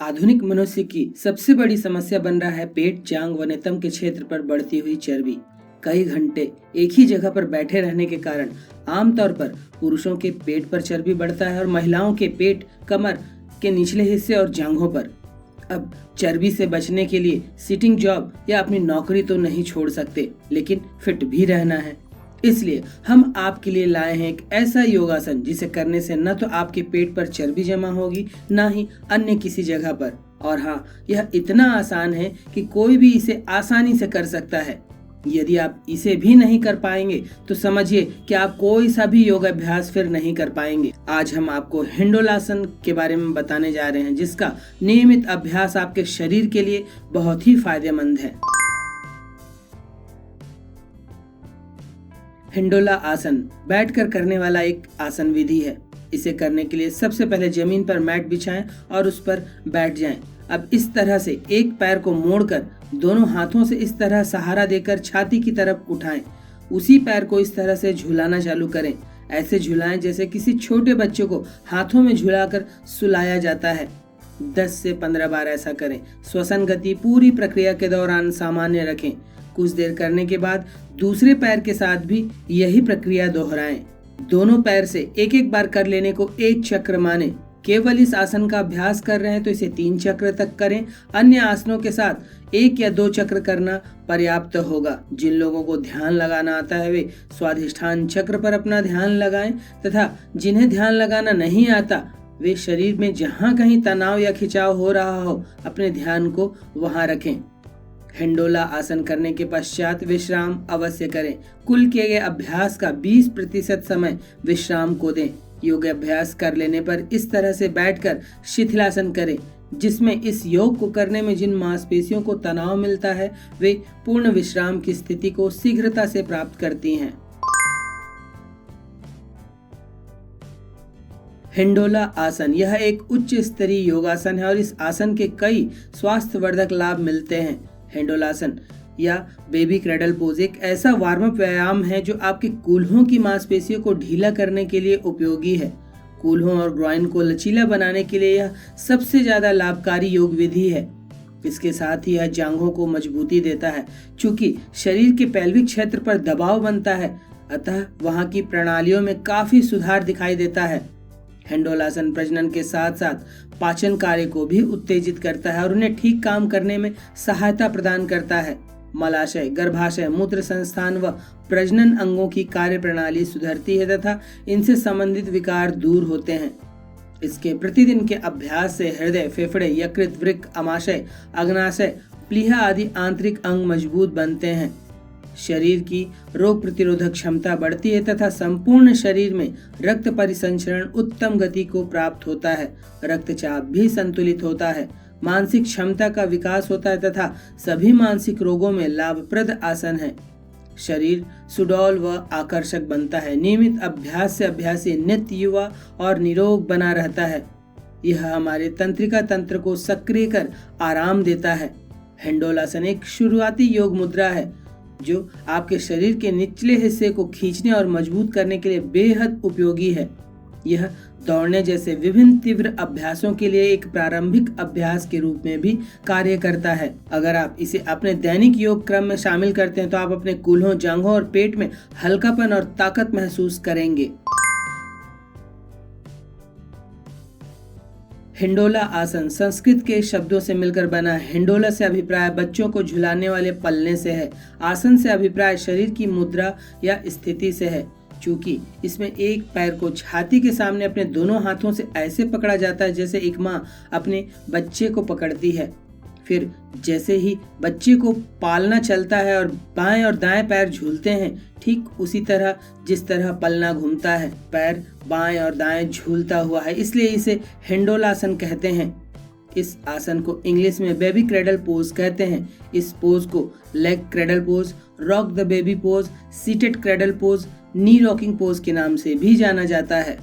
आधुनिक मनुष्य की सबसे बड़ी समस्या बन रहा है पेट, जांग व नितंब के क्षेत्र पर बढ़ती हुई चर्बी। कई घंटे एक ही जगह पर बैठे रहने के कारण आमतौर पर पुरुषों के पेट पर चर्बी बढ़ता है और महिलाओं के पेट, कमर के निचले हिस्से और जांघों पर। अब चर्बी से बचने के लिए सिटिंग जॉब या अपनी नौकरी तो नहीं छोड़ सकते, लेकिन फिट भी रहना है। इसलिए हम आपके लिए लाए हैं एक ऐसा योगासन जिसे करने से न तो आपके पेट पर चर्बी जमा होगी, न ही अन्य किसी जगह पर। और हाँ, यह इतना आसान है कि कोई भी इसे आसानी से कर सकता है। यदि आप इसे भी नहीं कर पाएंगे तो समझिए कि आप कोई सा भी योगाभ्यास फिर नहीं कर पाएंगे। आज हम आपको हिंडोलासन के बारे में बताने जा रहे हैं, जिसका नियमित अभ्यास आपके शरीर के लिए बहुत ही फायदेमंद है। हिंडोला आसन बैठकर करने वाला एक आसन विधि है। इसे करने के लिए सबसे पहले जमीन पर मैट बिछाएं और उस पर बैठ जाएं। अब इस तरह से एक पैर को मोड़कर दोनों हाथों से इस तरह सहारा देकर छाती की तरफ उठाएं। उसी पैर को इस तरह से झुलाना चालू करें। ऐसे झुलाएं जैसे किसी छोटे बच्चे को हाथों में झुलाकर सुलाया जाता है। 10 से 15 बार ऐसा करें। श्वसन गति पूरी प्रक्रिया के दौरान सामान्य रखें। कुछ देर करने के बाद दूसरे पैर के साथ भी यही प्रक्रिया दोहराएं। दोनों पैर से एक एक बार कर लेने को एक चक्र माने। केवल इस आसन का अभ्यास कर रहे हैं तो इसे 3 चक्र तक करें। अन्य आसनों के साथ 1 या 2 चक्र करना पर्याप्त होगा। जिन लोगों को ध्यान लगाना आता है वे स्वाधिष्ठान चक्र पर अपना ध्यान लगाएं, तथा जिन्हें ध्यान लगाना नहीं आता वे शरीर में जहां कहीं तनाव या खिंचाव हो रहा हो अपने ध्यान को वहां रखें। हिंडोला आसन करने के पश्चात विश्राम अवश्य करें। कुल किए गए अभ्यास का 20% समय विश्राम को दें। योग अभ्यास कर लेने पर इस तरह से बैठकर शिथिलासन करें, जिसमें इस योग को करने में जिन मांसपेशियों को तनाव मिलता है वे पूर्ण विश्राम की स्थिति को शीघ्रता से प्राप्त करती हैं। हिंडोला आसन यह एक उच्च स्तरीय योगासन है और इस आसन के कई स्वास्थ्यवर्धक लाभ मिलते हैं। हिंडोलासन या बेबी क्रेडल पोज एक ऐसा वार्म अप व्यायाम है जो आपके कूल्हों की मांसपेशियों को ढीला करने के लिए उपयोगी है। कूल्हों और ग्रॉइन को लचीला बनाने के लिए यह सबसे ज्यादा लाभकारी योग विधि है। इसके साथ ही यह जांघों को मजबूती देता है। चूंकि शरीर के पैल्विक क्षेत्र पर दबाव बनता है, अतः वहां की प्रणालियों में काफी सुधार दिखाई देता है। हिंडोलासन प्रजनन के साथ साथ पाचन कार्य को भी उत्तेजित करता है और उन्हें ठीक काम करने में सहायता प्रदान करता है। मलाशय, गर्भाशय, मूत्र संस्थान व प्रजनन अंगों की कार्य प्रणाली सुधरती है तथा इनसे संबंधित विकार दूर होते हैं। इसके प्रतिदिन के अभ्यास से हृदय, फेफड़े, यकृत, वृक्क, अमाशय, अग्नाशय, प्लीहा आदि आंतरिक अंग मजबूत बनते हैं। शरीर की रोग प्रतिरोधक क्षमता बढ़ती है तथा संपूर्ण शरीर में रक्त परिसंचरण उत्तम गति को प्राप्त होता है। रक्तचाप भी संतुलित होता है। मानसिक क्षमता का विकास होता है तथा सभी मानसिक रोगों में लाभप्रद आसन है। शरीर सुडौल व आकर्षक बनता है। नियमित अभ्यास से अभ्यासी नित्य युवा और निरोग बना रहता है। यह हमारे तंत्रिका तंत्र को सक्रिय कर आराम देता है। हिंडोलासन एक शुरुआती योग मुद्रा है जो आपके शरीर के निचले हिस्से को खींचने और मजबूत करने के लिए बेहद उपयोगी है। यह दौड़ने जैसे विभिन्न तीव्र अभ्यासों के लिए एक प्रारंभिक अभ्यास के रूप में भी कार्य करता है। अगर आप इसे अपने दैनिक योग क्रम में शामिल करते हैं तो आप अपने कूल्हों, जांघों और पेट में हल्कापन और ताकत महसूस करेंगे। हिंडोला आसन संस्कृत के शब्दों से मिलकर बना है। हिंडोला से अभिप्राय बच्चों को झुलाने वाले पलने से है। आसन से अभिप्राय शरीर की मुद्रा या स्थिति से है। चूंकि इसमें एक पैर को छाती के सामने अपने दोनों हाथों से ऐसे पकड़ा जाता है जैसे एक माँ अपने बच्चे को पकड़ती है। फिर जैसे ही बच्चे को पालना चलता है और बाएं और दाएं पैर झूलते हैं, ठीक उसी तरह जिस तरह पलना घूमता है, पैर बाएं और दाएं झूलता हुआ है, इसलिए इसे हिंडोलासन कहते हैं। इस आसन को इंग्लिश में बेबी क्रेडल पोज कहते हैं। इस पोज को leg cradle pose, rock the baby pose, seated cradle pose, knee rocking pose के नाम से भी जाना जाता है।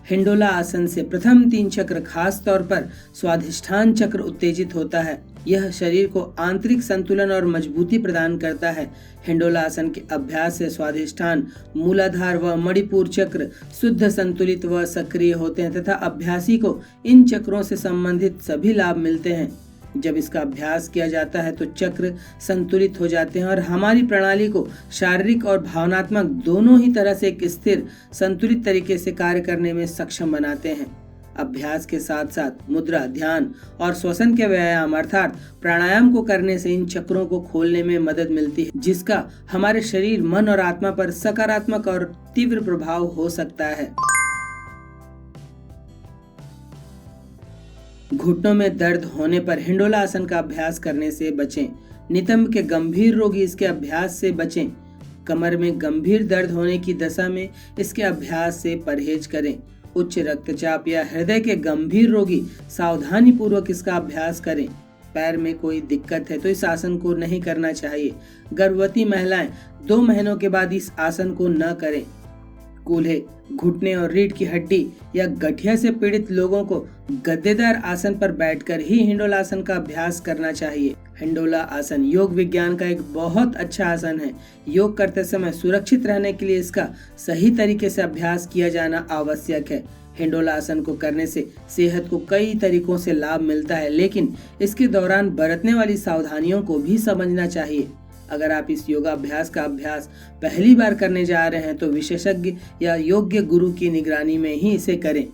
हिंडोला आसन से प्रथम 3 चक्र खास तौर पर स्वाधिष्ठान चक्र उत्तेजित होता है। यह शरीर को आंतरिक संतुलन और मजबूती प्रदान करता है। हिंडोला आसन के अभ्यास से स्वादिष्ठान, मूलाधार व मणिपुर चक्र शुद्ध, संतुलित व सक्रिय होते हैं तथा अभ्यासी को इन चक्रों से संबंधित सभी लाभ मिलते हैं। जब इसका अभ्यास किया जाता है तो चक्र संतुलित हो जाते हैं और हमारी प्रणाली को शारीरिक और भावनात्मक दोनों ही तरह से एक स्थिर, संतुलित तरीके से कार्य करने में सक्षम बनाते हैं। अभ्यास के साथ साथ मुद्रा, ध्यान और श्वसन के व्यायाम अर्थात प्राणायाम को करने से इन चक्रों को खोलने में मदद मिलती है, जिसका हमारे शरीर, मन और आत्मा पर सकारात्मक और तीव्र प्रभाव हो सकता है। घुटनों में दर्द होने पर हिंडोला आसन का अभ्यास करने से बचें। नितंब के गंभीर रोगी इसके अभ्यास से बचें। कमर में गंभीर दर्द होने की दशा में इसके अभ्यास से परहेज करें। उच्च रक्तचाप या हृदय के गंभीर रोगी सावधानी पूर्वक इसका अभ्यास करें। पैर में कोई दिक्कत है तो इस आसन को नहीं करना चाहिए। गर्भवती महिलाएं 2 महीनों के बाद इस आसन को न करें। कूल्हे, घुटने और रीढ़ की हड्डी या गठिया से पीड़ित लोगों को गद्देदार आसन पर बैठकर ही हिंडोला आसन का अभ्यास करना चाहिए। हिंडोला आसन योग विज्ञान का एक बहुत अच्छा आसन है। योग करते समय सुरक्षित रहने के लिए इसका सही तरीके से अभ्यास किया जाना आवश्यक है। हिंडोला आसन को करने से सेहत को कई तरीकों से लाभ मिलता है, लेकिन इसके दौरान बरतने वाली सावधानियों को भी समझना चाहिए। अगर आप इस योगाभ्यास का अभ्यास पहली बार करने जा रहे हैं तो विशेषज्ञ या योग्य गुरु की निगरानी में ही इसे करें।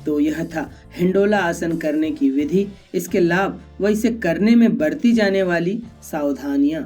तो यह था हिंडोला आसन करने की विधि, इसके लाभ व इसे करने में बरती जाने वाली सावधानियां।